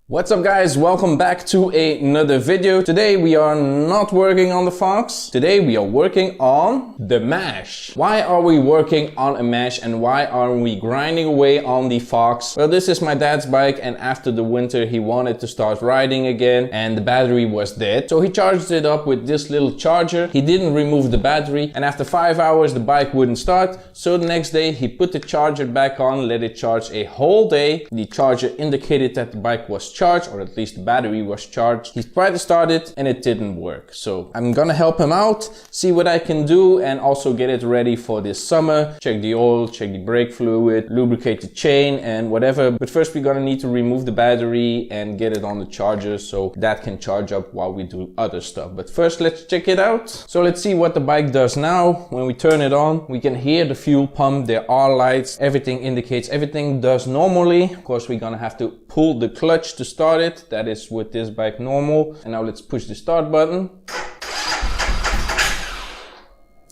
What's up guys, welcome back to another video. Today we are not working on the Fox. Today we are working on the mash. Why are we working on a mash and why are we grinding away on the Fox? Well, this is my dad's bike and after the winter he wanted to start riding again and the battery was dead. So he charged it up with this little charger. He didn't remove the battery and after 5 hours the bike wouldn't start. So the next day he put the charger back on, let it charge a whole day. The charger indicated that the bike was charged, or at least the battery was charged. He tried to start it and it didn't work. So I'm gonna help him out, see what I can do and also get it ready for this summer. Check the oil, check the brake fluid, lubricate the chain and whatever. But first we're gonna need to remove the battery and get it on the charger so that can charge up while we do other stuff. But first let's check it out. So let's see what the bike does now. When we turn it on, we can hear the fuel pump. There are lights, everything indicates everything does normally. Of course we're gonna have to pull the clutch to start it. That is with this bike normal. And now let's push the start button.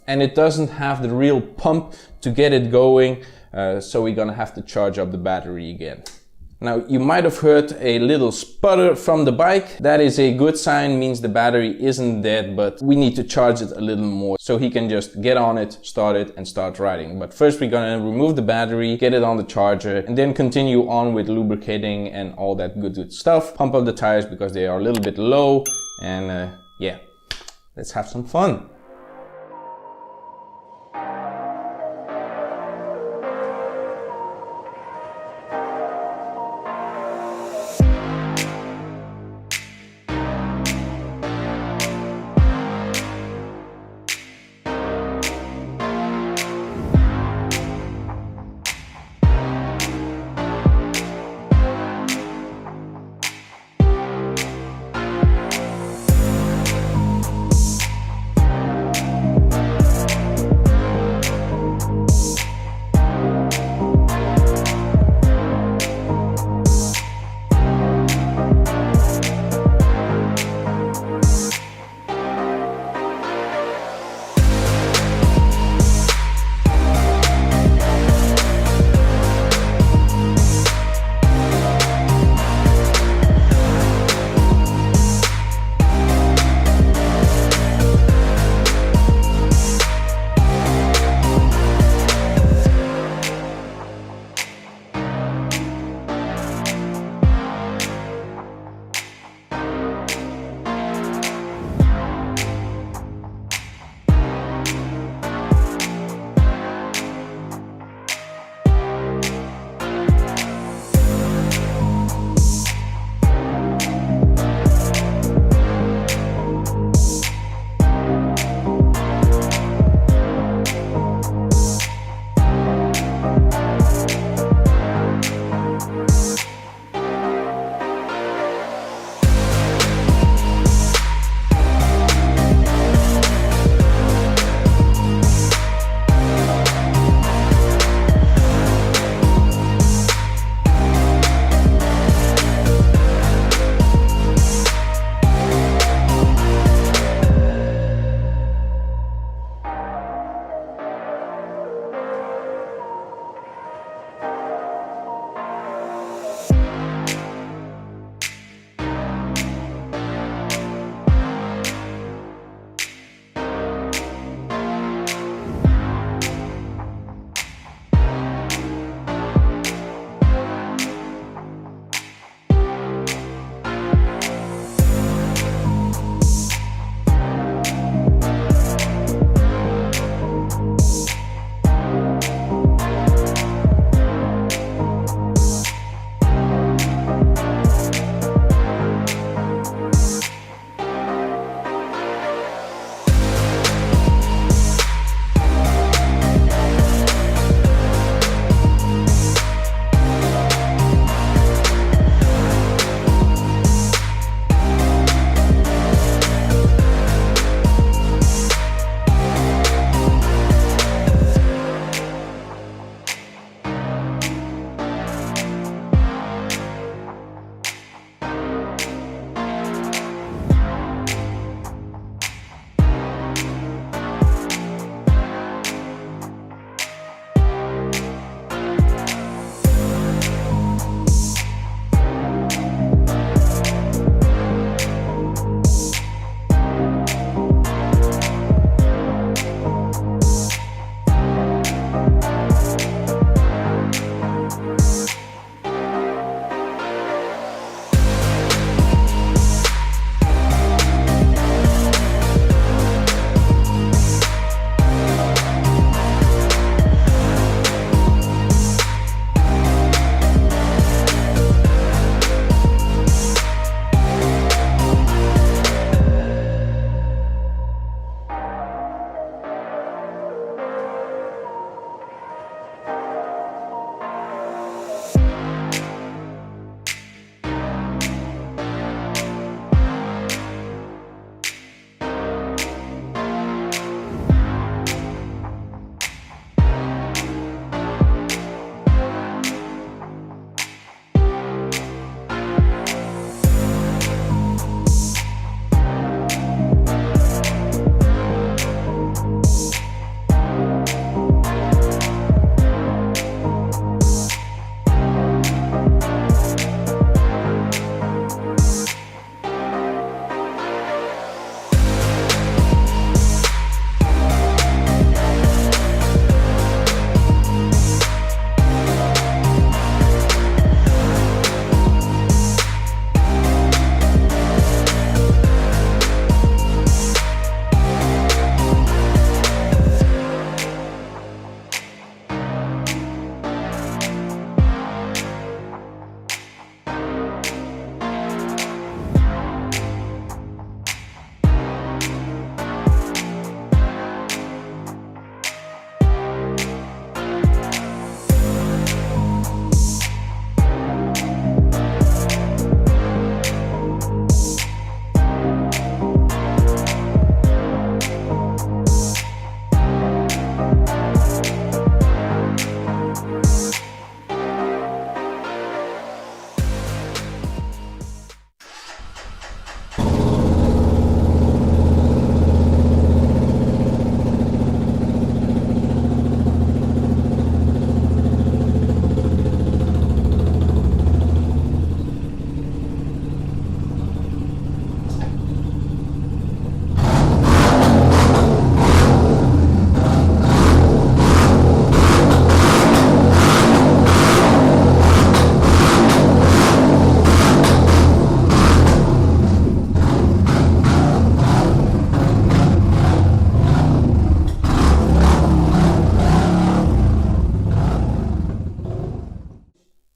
And it doesn't have the real pump to get it going. So we're gonna have to charge up the battery again. Now you might have heard a little sputter from the bike. That is a good sign, means the battery isn't dead, but we need to charge it a little more so he can just get on it, start it and start riding. But first we're gonna remove the battery, get it on the charger and then continue on with lubricating and all that good stuff. Pump up the tires because they are a little bit low and yeah, let's have some fun.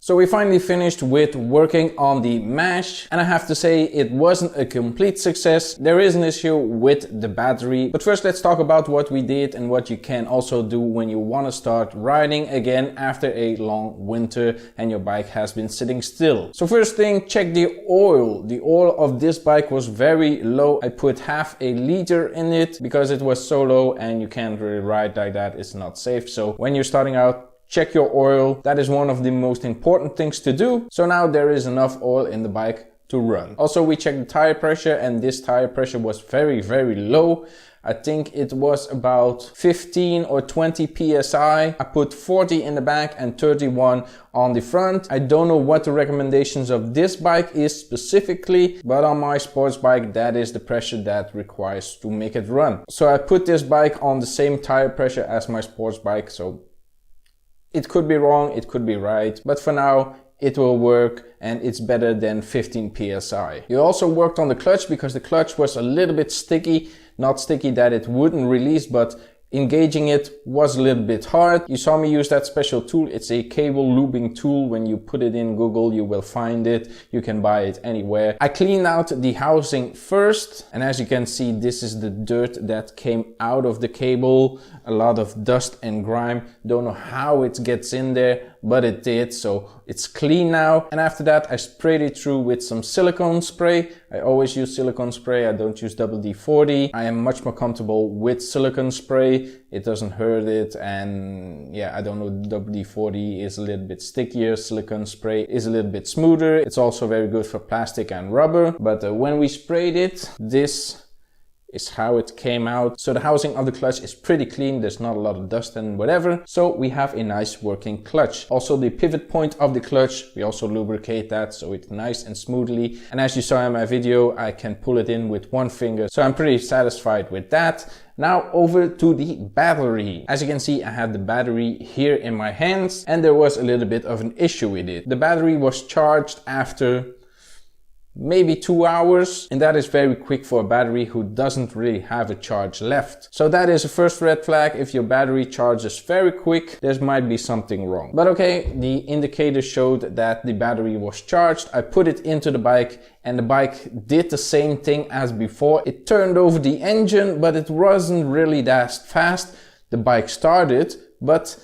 So we finally finished with working on the mash, and I have to say it wasn't a complete success. There is an issue with the battery, but first let's talk about what we did and what you can also do when you want to start riding again after a long winter and your bike has been sitting still. So first thing, check the oil. The oil of this bike was very low. I put half a liter in it because it was so low and you can't really ride like that. It's not safe. So when you're starting out, check your oil. That is one of the most important things to do. So now there is enough oil in the bike to run. Also, we checked the tire pressure, and this tire pressure was very, very low. I think it was about 15 or 20 psi. I put 40 in the back and 31 on the front. I don't know what the recommendations of this bike is specifically, but on my sports bike, that is the pressure that requires to make it run. So I put this bike on the same tire pressure as my sports bike. So it could be wrong, it could be right, but for now it will work and it's better than 15 psi. You also worked on the clutch because the clutch was a little bit sticky, not sticky that it wouldn't release, but engaging it was a little bit hard. You saw me use that special tool. It's a cable lubing tool. When you put it in Google, you will find it. You can buy it anywhere. I cleaned out the housing first, and as you can see, this is the dirt that came out of the cable. A lot of dust and grime. Don't know how it gets in there, but it did. So it's clean now. And after that, I sprayed it through with some silicone spray. I always use silicone spray. I don't use WD-40. I am much more comfortable with silicone spray. It doesn't hurt it, and yeah, I don't know, WD-40 is a little bit stickier. Silicone spray is a little bit smoother. It's also very good for plastic and rubber. But when we sprayed it, this is how it came out. So the housing of the clutch is pretty clean. There's not a lot of dust and whatever. So we have a nice working clutch. Also the pivot point of the clutch, we also lubricate that so it's nice and smoothly. And as you saw in my video, I can pull it in with one finger. So I'm pretty satisfied with that. Now over to the battery. As you can see, I have the battery here in my hands and there was a little bit of an issue with it. The battery was charged after maybe 2 hours, and that is very quick for a battery who doesn't really have a charge left. So that is a first red flag. If your battery charges very quick, there might be something wrong. But okay, the indicator showed that the battery was charged. I put it into the bike and the bike did the same thing as before. It turned over the engine, but it wasn't really that fast. The bike started, but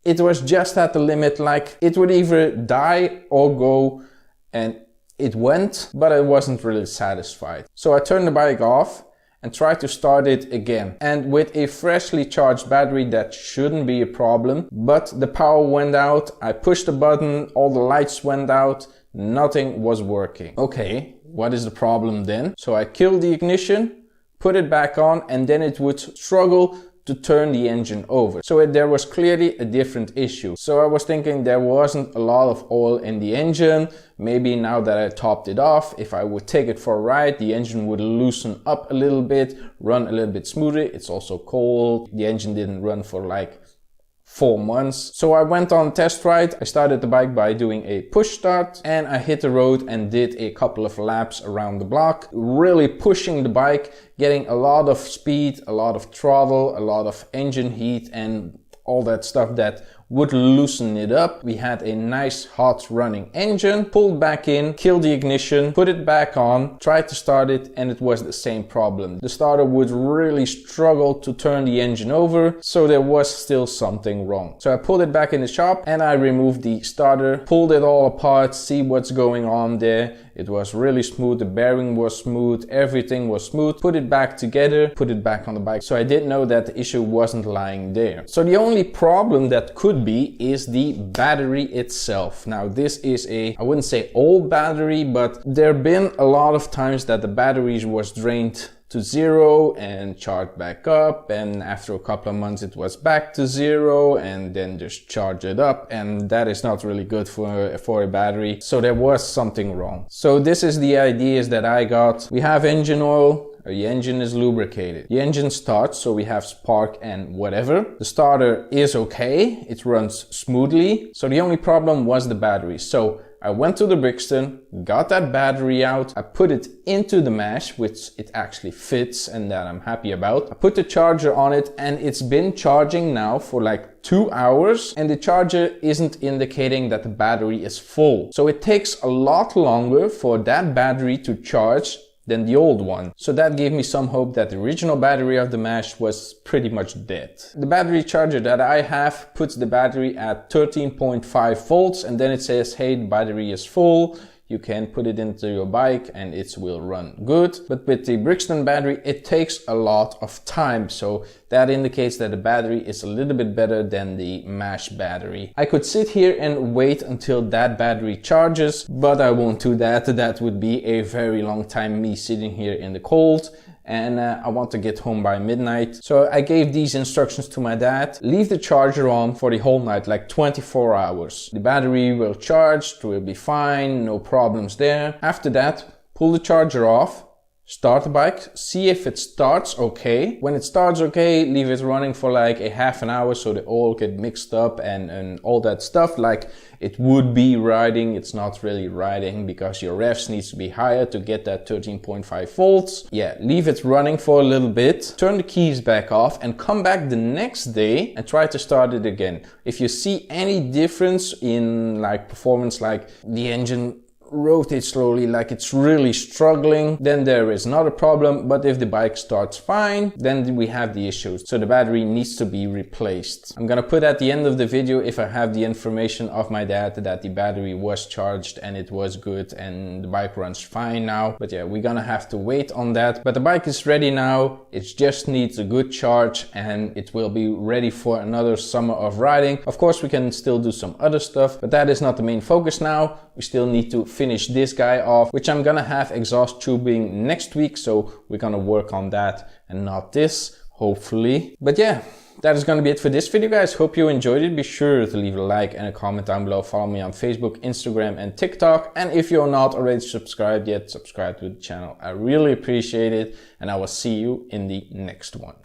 it was just at the limit, like it would either die or go, and it went, but I wasn't really satisfied. So I turned the bike off and tried to start it again. And with a freshly charged battery, that shouldn't be a problem, but the power went out. I pushed the button, all the lights went out, nothing was working. Okay, what is the problem then? So I killed the ignition, put it back on, and then it would struggle to turn the engine over. So there was clearly a different issue. So I was thinking there wasn't a lot of oil in the engine. Maybe now that I topped it off, if I would take it for a ride, the engine would loosen up a little bit, run a little bit smoother. It's also cold. The engine didn't run for like 4 months. So I went on a test ride. I started the bike by doing a push start and I hit the road and did a couple of laps around the block, really pushing the bike, getting a lot of speed, a lot of throttle, a lot of engine heat and all that stuff that would loosen it up. We had a nice hot running engine, pulled back in, killed the ignition, put it back on, tried to start it, and it was the same problem. The starter would really struggle to turn the engine over, so there was still something wrong. So I pulled it back in the shop and I removed the starter, pulled it all apart, see what's going on there. It was really smooth, the bearing was smooth, everything was smooth. Put it back together, put it back on the bike. So I did know that the issue wasn't lying there. So the only problem that could be is the battery itself. Now this is a, I wouldn't say old battery, but there have been a lot of times that the battery was drained to zero and charged back up, and after a couple of months it was back to zero and then just charge it up, and that is not really good for a battery. So there was something wrong. So this is the ideas that I got. We have engine oil. The engine is lubricated. The engine starts, so we have spark and whatever. The starter is okay. It runs smoothly. So the only problem was the battery. So I went to the Brixton, got that battery out, I put it into the mesh, which it actually fits and that I'm happy about. I put the charger on it and it's been charging now for like 2 hours and the charger isn't indicating that the battery is full. So it takes a lot longer for that battery to charge than the old one. So that gave me some hope that the original battery of the mesh was pretty much dead. The battery charger that I have puts the battery at 13.5 volts and then it says, hey, the battery is full. You can put it into your bike and it will run good. But with the Brixton battery, it takes a lot of time. So that indicates that the battery is a little bit better than the mesh battery. I could sit here and wait until that battery charges, but I won't do that. That would be a very long time me sitting here in the cold. And I want to get home by midnight. So I gave these instructions to my dad. Leave the charger on for the whole night, like 24 hours. The battery will charge, it will be fine, no problems there. After that, pull the charger off, start the bike, see if it starts okay. When it starts okay, leave it running for like a half an hour so the oil get mixed up and all that stuff. Like it would be riding, it's not really riding because your revs needs to be higher to get that 13.5 volts. Yeah, leave it running for a little bit, turn the keys back off and come back the next day and try to start it again. If you see any difference in like performance, like the engine rotate slowly, like it's really struggling, then there is not a problem. But if the bike starts fine, then we have the issues. So the battery needs to be replaced. I'm gonna put at the end of the video if I have the information of my dad that the battery was charged and it was good and the bike runs fine now. But yeah, we're gonna have to wait on that. But the bike is ready now. It just needs a good charge and it will be ready for another summer of riding. Of course, we can still do some other stuff, but that is not the main focus now. We still need to finish this guy off, which I'm gonna have exhaust tubing next week. So we're gonna work on that and not this, hopefully. But yeah, that is gonna be it for this video, guys. Hope you enjoyed it. Be sure to leave a like and a comment down below. Follow me on Facebook, Instagram and TikTok. And if you're not already subscribed yet, subscribe to the channel. I really appreciate it. And I will see you in the next one.